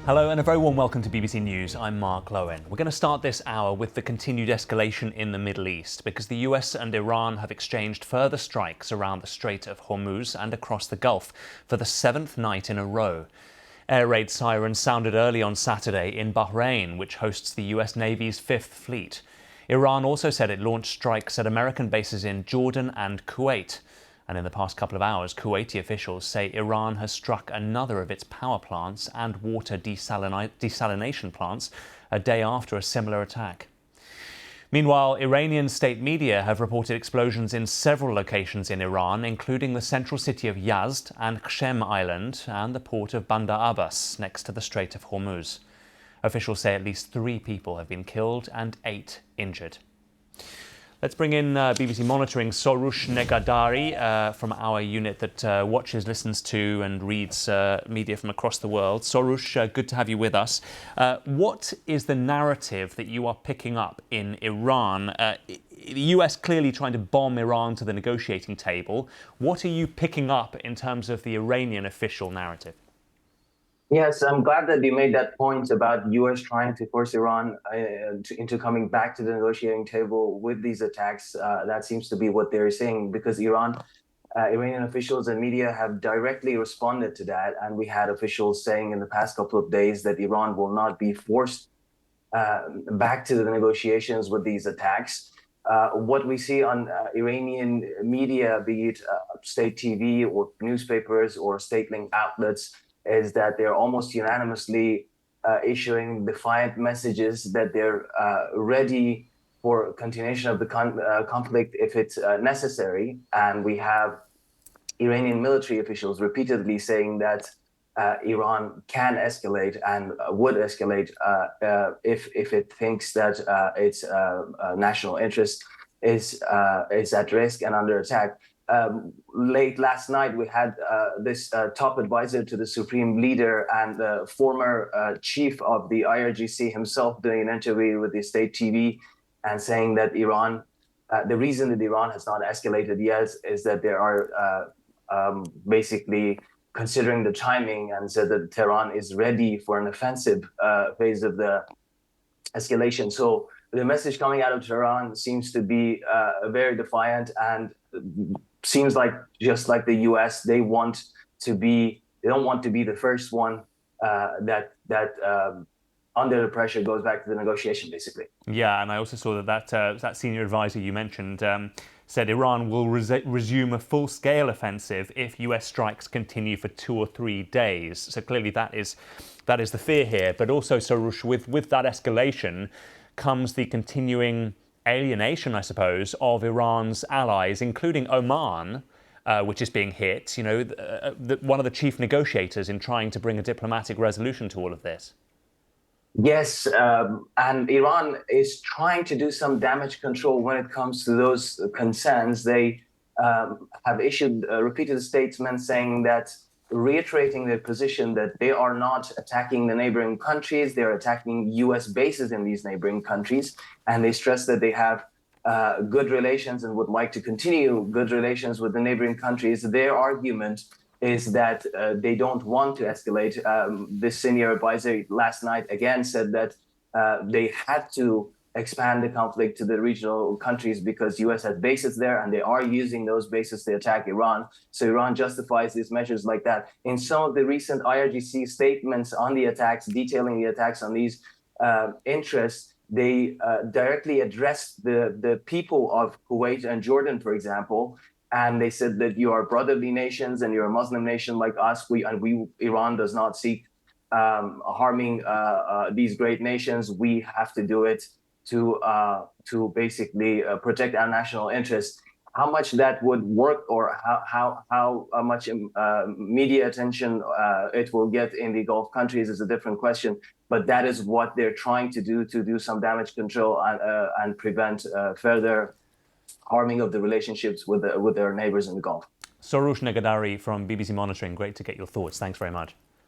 Hello and a very warm welcome to BBC News. I'm Mark Lowen. We're going to start this hour with the continued escalation in the Middle East because the US and Iran have exchanged further strikes around the Strait of Hormuz and across the Gulf for the seventh night in a row. Air raid sirens sounded early on Saturday in Bahrain, which hosts the US Navy's Fifth Fleet. Iran also said it launched strikes at American bases in Jordan and Kuwait. And in the past couple of hours, Kuwaiti officials say Iran has struck another of its power plants and water desalination plants a day after a similar attack. Meanwhile, Iranian state media have reported explosions in several locations in Iran, including the central city of Yazd and Qshem Island and the port of Bandar Abbas next to the Strait of Hormuz. Officials say at least 3 people have been killed and 8 injured. Let's bring in BBC Monitoring Soroush Negadari from our unit that watches, listens to and reads media from across the world. Soroush, good to have you with us. What is the narrative that you are picking up in Iran? The US clearly trying to bomb Iran to the negotiating table. What are you picking up in terms of the Iranian official narrative? Yes, I'm glad that you made that point about U.S. trying to force Iran into coming back to the negotiating table with these attacks. That seems to be what they're saying because Iranian officials and media have directly responded to that. And we had officials saying in the past couple of days that Iran will not be forced back to the negotiations with these attacks. What we see on Iranian media, be it state TV or newspapers or state-linked outlets, is that they're almost unanimously issuing defiant messages that they're ready for continuation of the conflict if it's necessary. And we have Iranian military officials repeatedly saying that Iran can escalate and would escalate if it thinks that its national interest is at risk and under attack. Late last night, we had this top advisor to the supreme leader and the former chief of the IRGC himself doing an interview with the state TV and saying that Iran, the reason that Iran has not escalated yet is that they are basically considering the timing, and said that Tehran is ready for an offensive phase of the escalation. So the message coming out of Tehran seems to be very defiant and seems like, just like the U.S., they don't want to be the first one that under the pressure goes back to the negotiation, basically. Yeah, and I also saw that senior advisor you mentioned said Iran will resume a full-scale offensive if U.S. strikes continue for 2 or 3 days. So clearly that is the fear here. But also, Soroush, with that escalation comes the continuing alienation, I suppose, of Iran's allies, including Oman, which is being hit, one of the chief negotiators in trying to bring a diplomatic resolution to all of this. Yes, and Iran is trying to do some damage control when it comes to those concerns. They have issued repeated statements saying that, reiterating their position that they are not attacking the neighboring countries, they're attacking U.S. bases in these neighboring countries. And they stress that they have good relations and would like to continue good relations with the neighboring countries. Their argument is that they don't want to escalate. This senior advisor last night again said that they had to expand the conflict to the regional countries because U.S. has bases there and they are using those bases to attack Iran. So Iran justifies these measures like that. In some of the recent IRGC statements on the attacks, detailing the attacks on these interests, they directly addressed the people of Kuwait and Jordan, for example, and they said that you are brotherly nations and you're a Muslim nation like us. Iran does not seek harming these great nations. We have to do it to basically protect our national interests. How much that would work, or how much media attention it will get in the Gulf countries is a different question. But that is what they're trying to do some damage control and prevent further harming of the relationships with their neighbors in the Gulf. Soroush Negadari from BBC Monitoring, great to get your thoughts. Thanks very much.